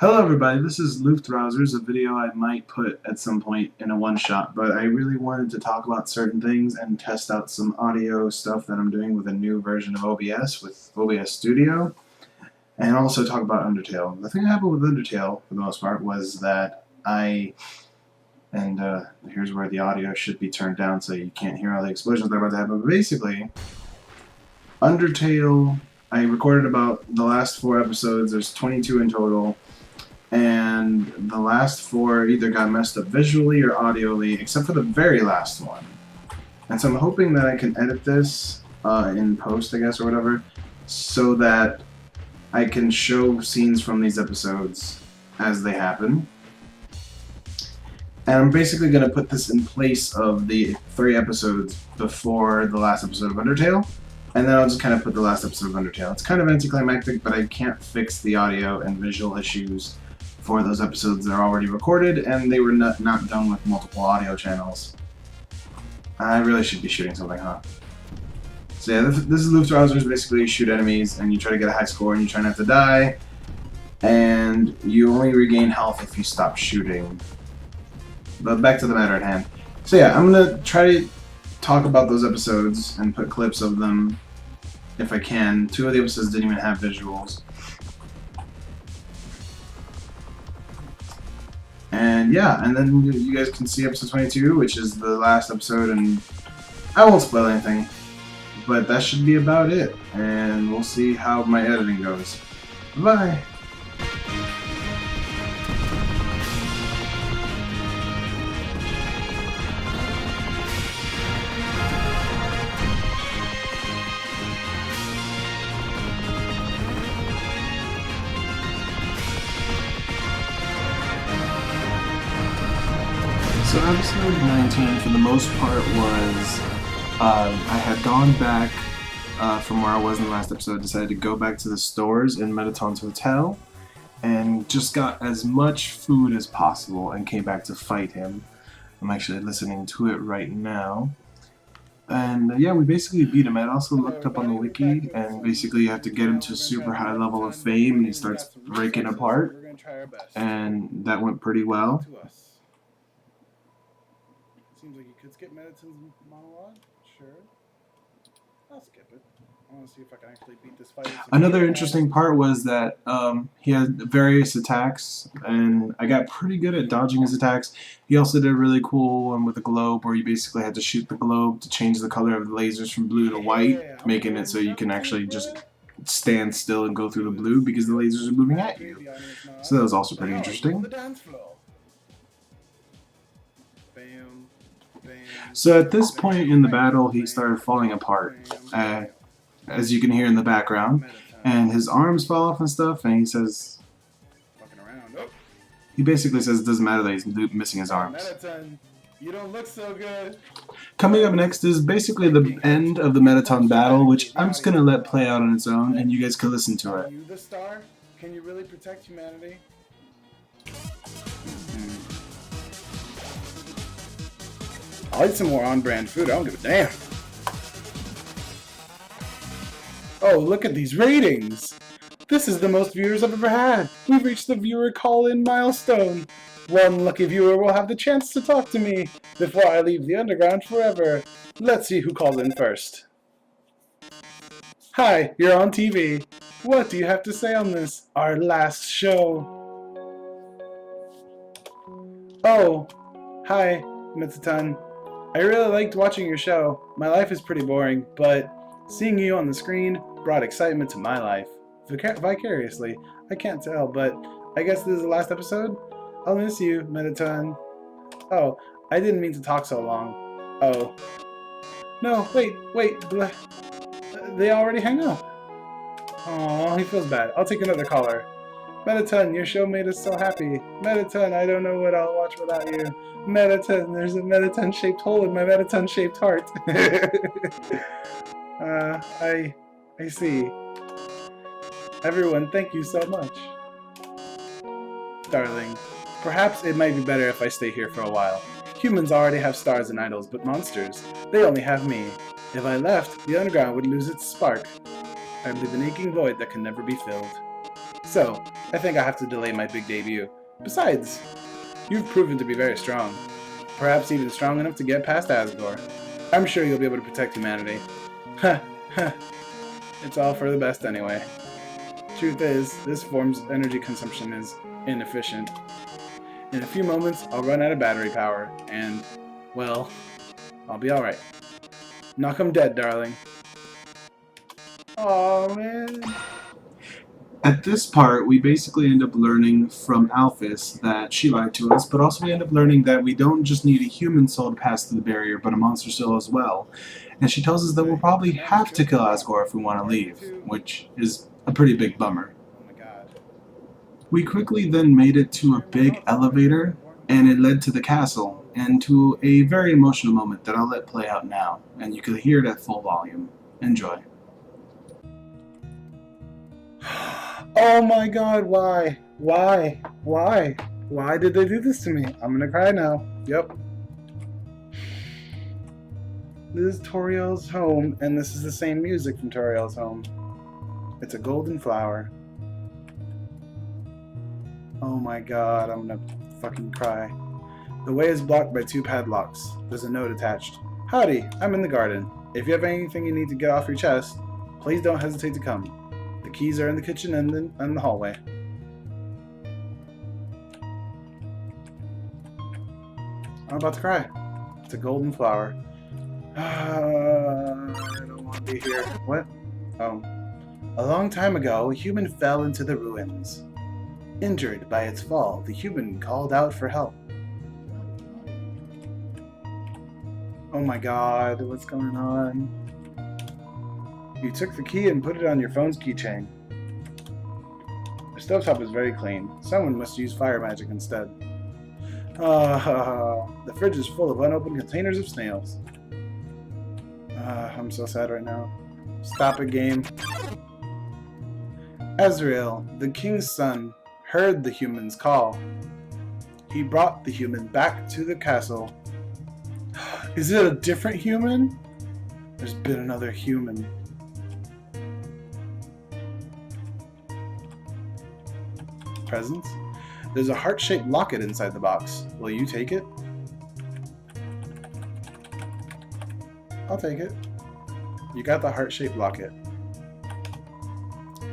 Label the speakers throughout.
Speaker 1: Hello everybody, this is Luftrausers, a video I might put at some point in a one-shot, but I really wanted to talk about certain things and test out some audio stuff that I'm doing with a new version of OBS, with OBS Studio, and also talk about Undertale. The thing that happened with Undertale, for the most part, was that here's where the audio should be turned down so you can't hear all the explosions that are about to happen, but basically, Undertale, I recorded about the last 4 episodes, there's 22 in total, and the last 4 either got messed up visually or audially, except for the very last one. And so I'm hoping that I can edit this in post, I guess, or whatever, so that I can show scenes from these episodes as they happen. And I'm basically going to put this in place of the 3 episodes before the last episode of Undertale, and then I'll just kind of put the last episode of Undertale. It's kind of anticlimactic, but I can't fix the audio and visual issues for those episodes that are already recorded, and they were not done with multiple audio channels. I really should be shooting something, huh? So yeah, this is Luftrausers. Basically, you shoot enemies, and you try to get a high score, and you try not to die, and you only regain health if you stop shooting. But back to the matter at hand. So yeah, I'm gonna try to talk about those episodes and put clips of them if I can. 2 of the episodes didn't even have visuals. And yeah, and then you guys can see episode 22, which is the last episode, and I won't spoil anything, but that should be about it, and we'll see how my editing goes. Bye! So episode 19, for the most part, was I had gone back from where I was in the last episode, decided to go back to the stores in Mettaton's hotel, and just got as much food as possible and came back to fight him. I'm actually listening to it right now. And yeah, we basically beat him. I also looked up on the wiki, and basically you have to get him to a super high level of fame, and he starts breaking apart, and that went pretty well.
Speaker 2: Seems like you could skip Mettaton's monologue. Sure. I'll skip it. I want to see if I can actually beat this fight.
Speaker 1: Another interesting part was that he had various attacks, and I got pretty good at dodging his attacks. He also did a really cool one with a globe, where you basically had to shoot the globe to change the color of the lasers from blue to white, making it so you can actually just stand still and go through the blue because the lasers are moving at you. So that was also pretty interesting. So at this point in the battle, he started falling apart, as you can hear in the background, and his arms fall off and stuff, and he says, he basically says it doesn't matter that he's missing his arms.
Speaker 2: You don't look so good.
Speaker 1: Coming up next is basically the end of the Mettaton battle, which I'm just going to let play out on its own, and you guys can listen to it.
Speaker 2: Are you the star? Can you really protect humanity? I'll eat some more on-brand food. I don't give a damn. Oh, look at these ratings. This is the most viewers I've ever had. We've reached the viewer call-in milestone. One lucky viewer will have the chance to talk to me before I leave the underground forever. Let's see who calls in first. Hi, you're on TV. What do you have to say on this, our last show? Oh, hi, Mettaton. I really liked watching your show. My life is pretty boring, but seeing you on the screen brought excitement to my life. Vicariously. I can't tell, but I guess this is the last episode? I'll miss you, Mettaton. Oh, I didn't mean to talk so long. Oh. No, wait. They already hang up. Aw, he feels bad. I'll take another caller. Mettaton, your show made us so happy. Mettaton, I don't know what I'll watch without you. Mettaton, there's a Mettaton-shaped hole in my Mettaton-shaped heart. I see. Everyone, thank you so much. Darling, perhaps it might be better if I stay here for a while. Humans already have stars and idols, but monsters, they only have me. If I left, the underground would lose its spark. I'd leave an aching void that can never be filled. So, I think I'll have to delay my big debut. Besides, you've proven to be very strong. Perhaps even strong enough to get past Asgore. I'm sure you'll be able to protect humanity. Ha, ha. It's all for the best anyway. Truth is, this form's energy consumption is inefficient. In a few moments, I'll run out of battery power, and, well, I'll be alright. Knock 'em dead, darling. Aw, man.
Speaker 1: At this part, we basically end up learning from Alphys that she lied to us, but also we end up learning that we don't just need a human soul to pass through the barrier, but a monster soul as well. And she tells us that we'll probably have to kill Asgore if we want to leave, which is a pretty big bummer.
Speaker 2: Oh my god.
Speaker 1: We quickly then made it to a big elevator, and it led to the castle, and to a very emotional moment that I'll let play out now, and you can hear it at full volume. Enjoy.
Speaker 2: Oh my god, why? Why? Why? Why did they do this to me? I'm gonna cry now. Yep. This is Toriel's home, and this is the same music from Toriel's home. It's a golden flower. Oh my god, I'm gonna fucking cry. The way is blocked by 2 padlocks. There's a note attached. Howdy, I'm in the garden. If you have anything you need to get off your chest, please don't hesitate to come. The keys are in the kitchen and in the hallway. I'm about to cry. It's a golden flower. I don't want to be here. What? Oh. A long time ago, a human fell into the ruins. Injured by its fall, the human called out for help. Oh my god, what's going on? You took the key and put it on your phone's keychain. The stovetop is very clean. Someone must use fire magic instead. The fridge is full of unopened containers of snails. I'm so sad right now. Stop it, game. Azrael, the king's son, heard the human's call. He brought the human back to the castle. Is it a different human? There's been another human. Presents? There's a heart-shaped locket inside the box. Will you take it? I'll take it. You got the heart-shaped locket.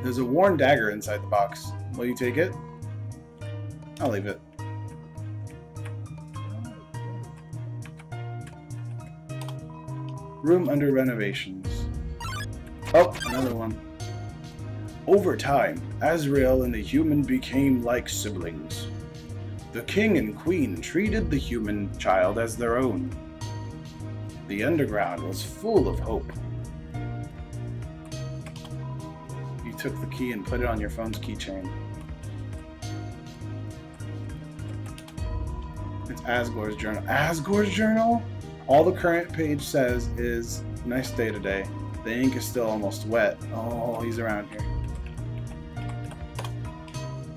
Speaker 2: There's a worn dagger inside the box. Will you take it? I'll leave it. Room under renovations. Oh, another one. Over time, Azrael and the human became like siblings. The king and queen treated the human child as their own. The underground was full of hope. You took the key and put it on your phone's keychain. It's Asgore's journal. Asgore's journal? All the current page says is, nice day today. The ink is still almost wet. Oh, he's around here.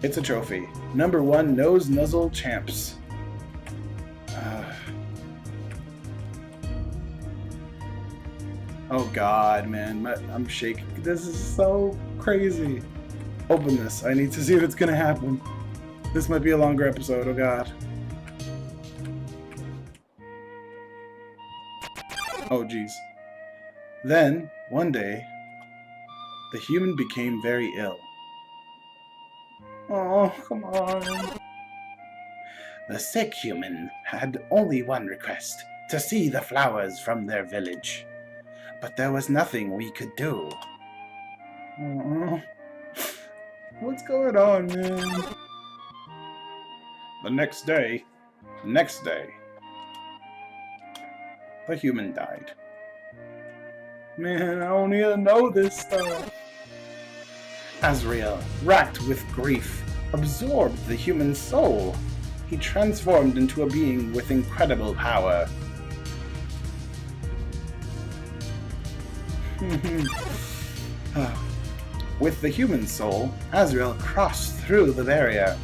Speaker 2: It's a trophy. Number 1 Nose Nuzzle Champs. Oh god, man. I'm shaking. This is so crazy. Open this. I need to see what's gonna happen. This might be a longer episode. Oh god. Oh jeez. Then, one day, the human became very ill. Oh, come on. The sick human had only one request, to see the flowers from their village. But there was nothing we could do. Oh, what's going on, man? The next day, the human died. Man, I don't even know this stuff. Azrael, racked with grief, absorbed the human soul. He transformed into a being with incredible power. With the human soul, Azrael crossed through the barrier.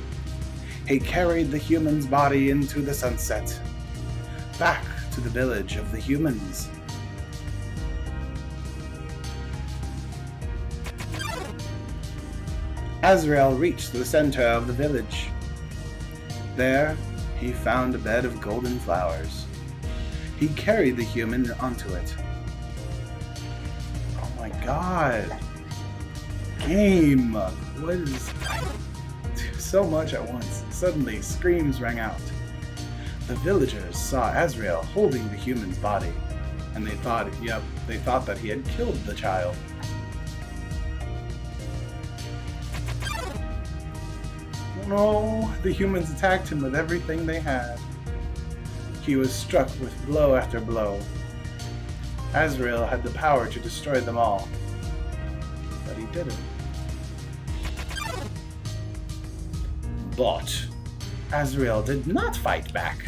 Speaker 2: He carried the human's body into the sunset, back to the village of the humans. Azrael reached the center of the village. There, he found a bed of golden flowers. He carried the human onto it. Oh my god. Game! What is... So much at once. Suddenly, screams rang out. The villagers saw Azrael holding the human's body, and they thought that he had killed the child. No, the humans attacked him with everything they had. He was struck with blow after blow. Azrael had the power to destroy them all, but he didn't. But Azrael did not fight back.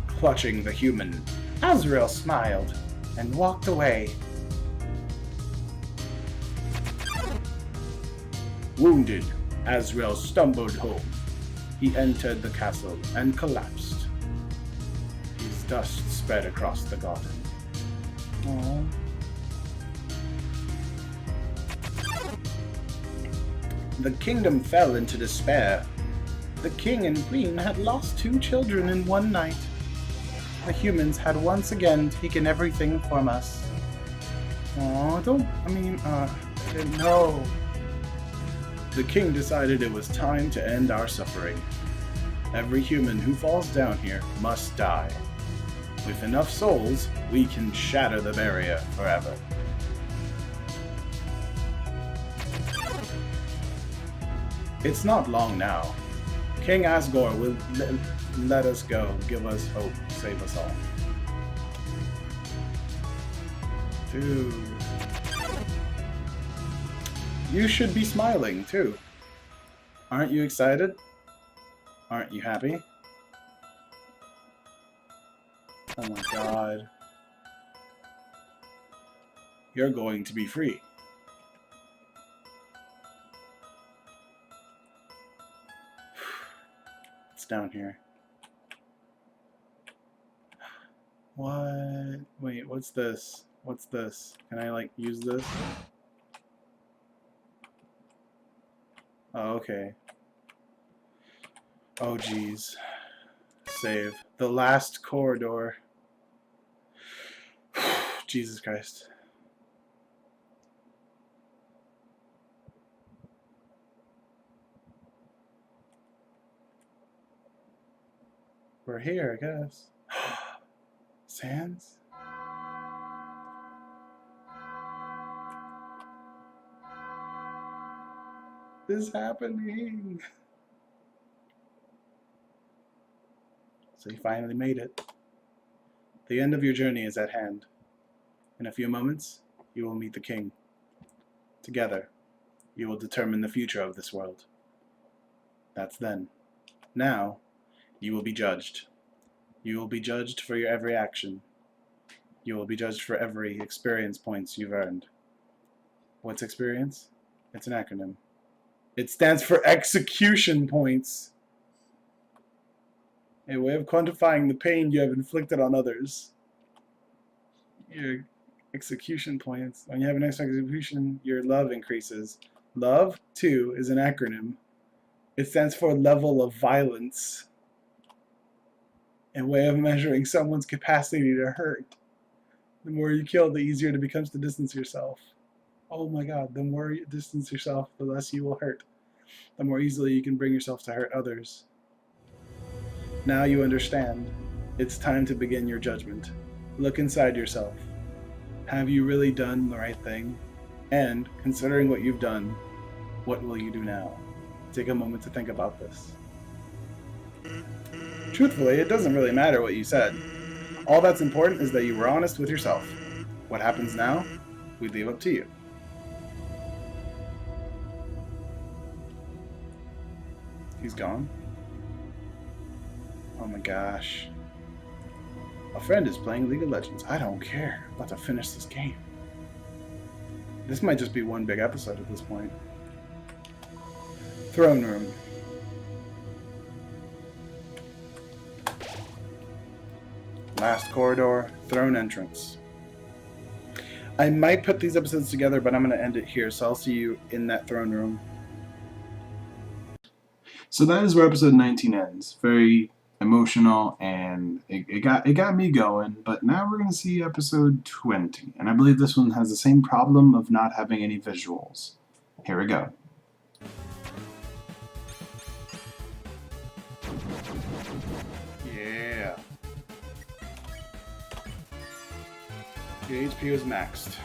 Speaker 2: Clutching the human, Azrael smiled and walked away. Wounded, Azrael stumbled home. He entered the castle and collapsed. His dust spread across the garden. Aww. The kingdom fell into despair. The king and queen had lost 2 children in one night. The humans had once again taken everything from us. I didn't know. The king decided it was time to end our suffering. Every human who falls down here must die. With enough souls, we can shatter the barrier forever. It's not long now. King Asgore will let us go, give us hope, save us all. Dude. You should be smiling, too. Aren't you excited? Aren't you happy? Oh my god. You're going to be free. It's down here. What? Wait, what's this? What's this? Can I, like, use this? Oh, okay. Oh, geez. Save. The last corridor. Jesus Christ. We're here, I guess. Sands? This is happening. So you finally made it. The end of your journey is at hand. In a few moments, you will meet the king. Together, you will determine the future of this world. That's then. Now, you will be judged. You will be judged for your every action. You will be judged for every experience points you've earned. What's experience? It's an acronym. It stands for execution points. A way of quantifying the pain you have inflicted on others. Your execution points. When you have an execution, your love increases. Love, too, is an acronym. It stands for level of violence. A way of measuring someone's capacity to hurt. The more you kill, the easier it becomes to distance yourself. Oh my god, the more you distance yourself, the less you will hurt. The more easily you can bring yourself to hurt others. Now you understand. It's time to begin your judgment. Look inside yourself. Have you really done the right thing? And, considering what you've done, what will you do now? Take a moment to think about this. Truthfully, it doesn't really matter what you said. All that's important is that you were honest with yourself. What happens now, we leave up to you. He's gone. Oh my gosh. A friend is playing League of Legends. I don't care. I'm about to finish this game. This might just be one big episode at this point. Throne room. Last corridor, throne entrance. I might put these episodes together, but I'm going to end it here, so I'll see you in that throne room.
Speaker 1: So that is where episode 19 ends. Very emotional, and it got me going. But now we're gonna see episode 20, and I believe this one has the same problem of not having any visuals. Here we go.
Speaker 2: Yeah. Your HP was maxed.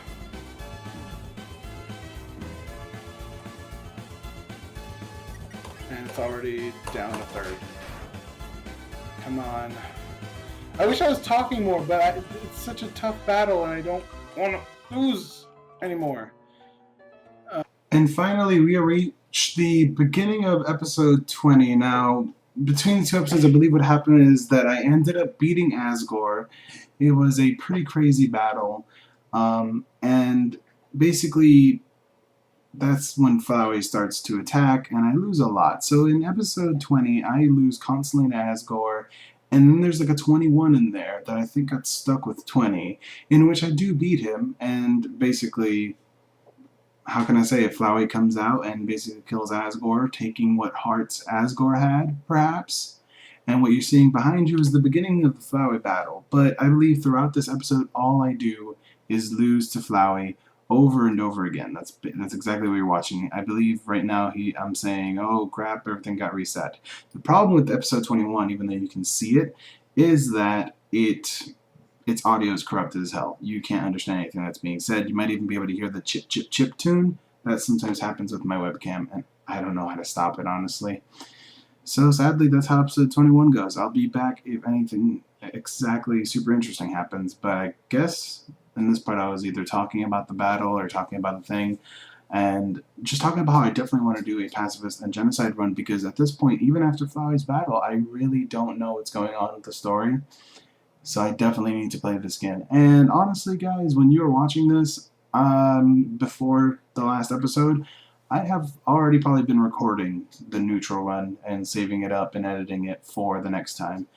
Speaker 2: And it's already down a third. Come on. I wish I was talking more, but it's such a tough battle and I don't want to lose anymore.
Speaker 1: And finally, we reached the beginning of episode 20. Now, between the two episodes, I believe what happened is that I ended up beating Asgore. It was a pretty crazy battle. And basically, that's when Flowey starts to attack, and I lose a lot. So in episode 20, I lose constantly to Asgore, and then there's like a 21 in there that I think got stuck with 20, in which I do beat him, and basically, how can I say it? Flowey comes out and basically kills Asgore, taking what hearts Asgore had, perhaps. And what you're seeing behind you is the beginning of the Flowey battle. But I believe throughout this episode, all I do is lose to Flowey over and over again. That's exactly what you're watching. I believe right now I'm saying, oh crap, everything got reset. The problem with episode 21, even though you can see it, is that its audio is corrupted as hell. You can't understand anything that's being said. You might even be able to hear the chip chip chip tune. That sometimes happens with my webcam, and I don't know how to stop it, honestly. So sadly, that's how episode 21 goes. I'll be back if anything exactly super interesting happens, but I guess in this part I was either talking about the battle or talking about the thing, and just talking about how I definitely want to do a pacifist and genocide run, because at this point, even after Flowey's battle, I really don't know what's going on with the story. So I definitely need to play this again. And honestly, guys, when you are watching this before the last episode, I have already probably been recording the neutral run and saving it up and editing it for the next time.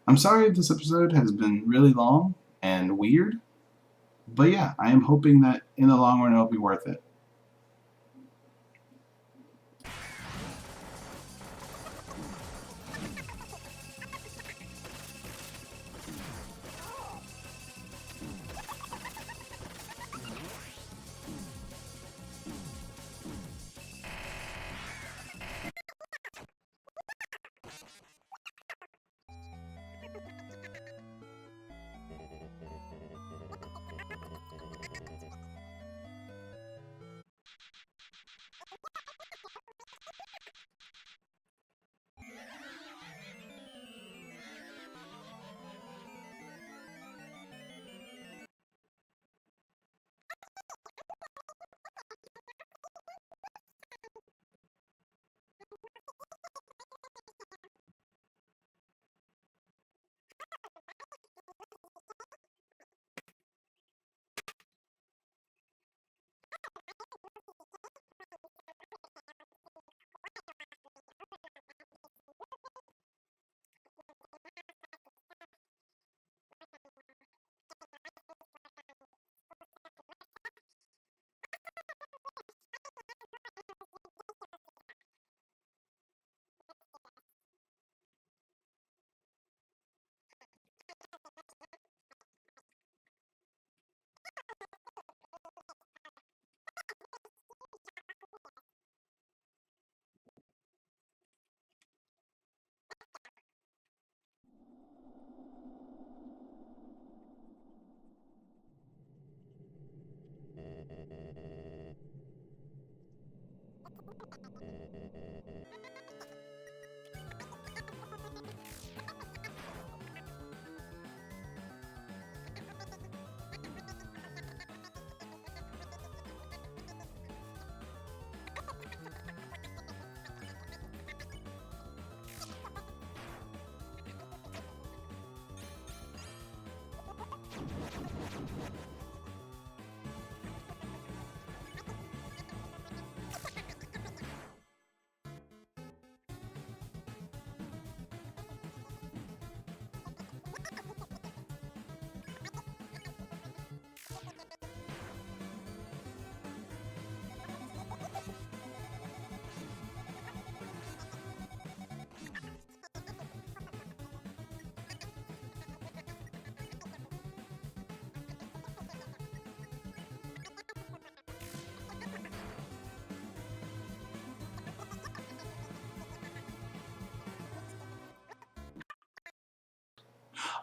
Speaker 1: I'm sorry if this episode has been really long and weird, but yeah, I am hoping that in the long run it'll be worth it.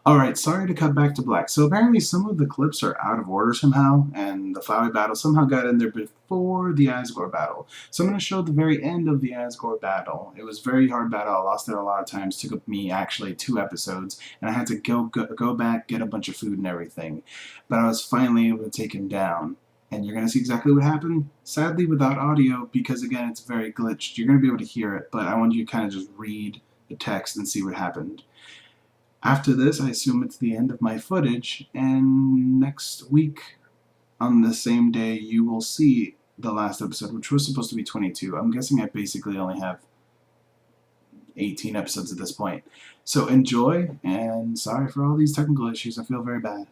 Speaker 1: Alright, sorry to cut back to black. So apparently some of the clips are out of order somehow, and the Flowey battle somehow got in there before the Asgore battle. So I'm going to show the very end of the Asgore battle. It was a very hard battle. I lost it a lot of times. Took up me actually 2 episodes, and I had to go back, get a bunch of food and everything. But I was finally able to take him down. And you're going to see exactly what happened, sadly without audio, because again, it's very glitched. You're going to be able to hear it, but I want you to kind of just read the text and see what happened. After this, I assume it's the end of my footage, and next week, on the same day, you will see the last episode, which was supposed to be 22. I'm guessing I basically only have 18 episodes at this point. So enjoy, and sorry for all these technical issues. I feel very bad.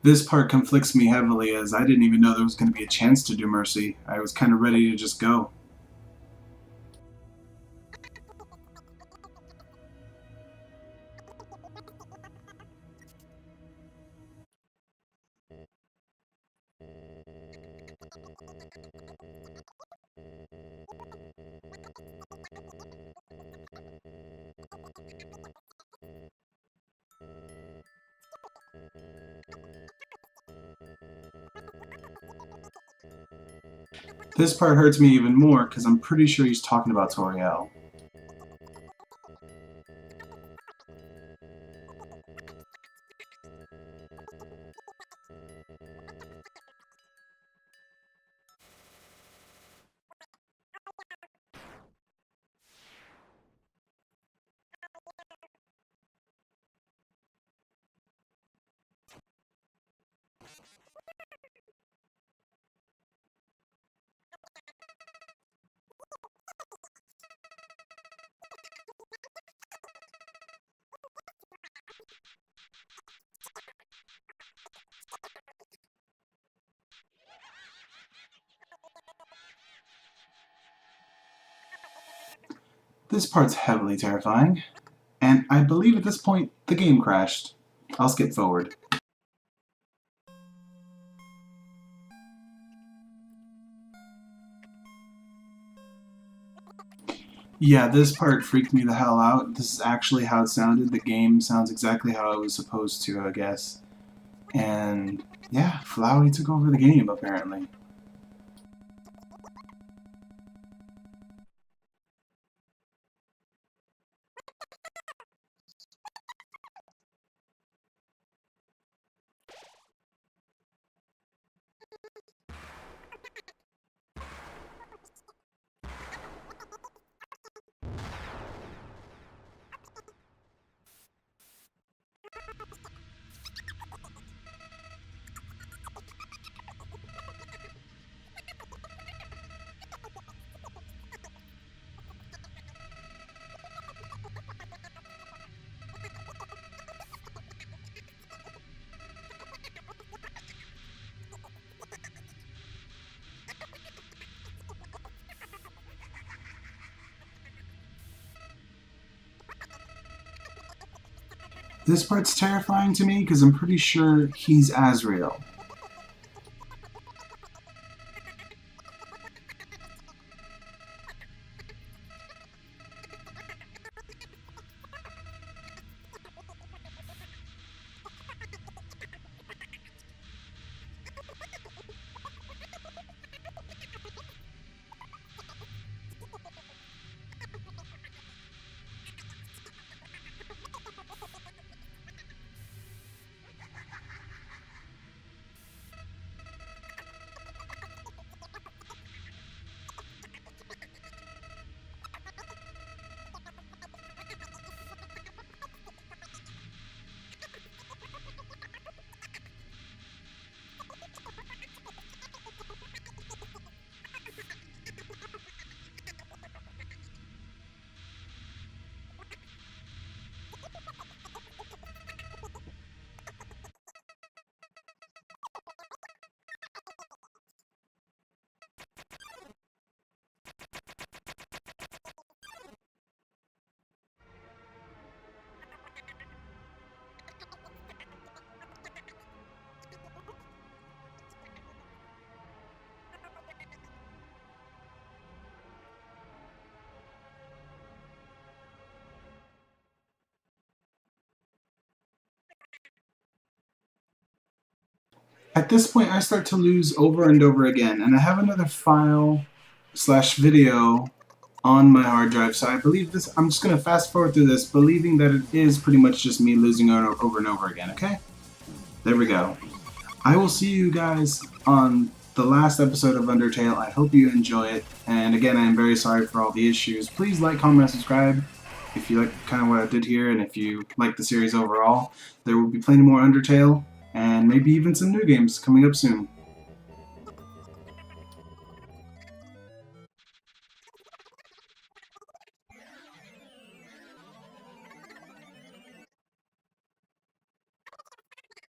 Speaker 1: This part conflicts me heavily as I didn't even know there was going to be a chance to do Mercy. I was kind of ready to just go. This part hurts me even more because I'm pretty sure he's talking about Toriel. This part's heavily terrifying, and I believe at this point the game crashed. I'll skip forward. Yeah, this part freaked me the hell out. This is actually how it sounded. The game sounds exactly how it was supposed to, I guess. And yeah, Flowey took over the game, apparently. This part's terrifying to me because I'm pretty sure he's Azrael.
Speaker 2: At this point, I start to lose over and over again, and I have another file slash video on my hard drive, so I believe this. I'm just going to fast forward through this, believing that it is pretty much just me losing over and over again, okay? There we go. I will see you guys on the last episode of Undertale. I hope you enjoy it, and again, I am very sorry for all the issues. Please like, comment, and subscribe if you like kind of what I did here, and if you like the series overall. There will be plenty more Undertale, and maybe even some new games coming up soon.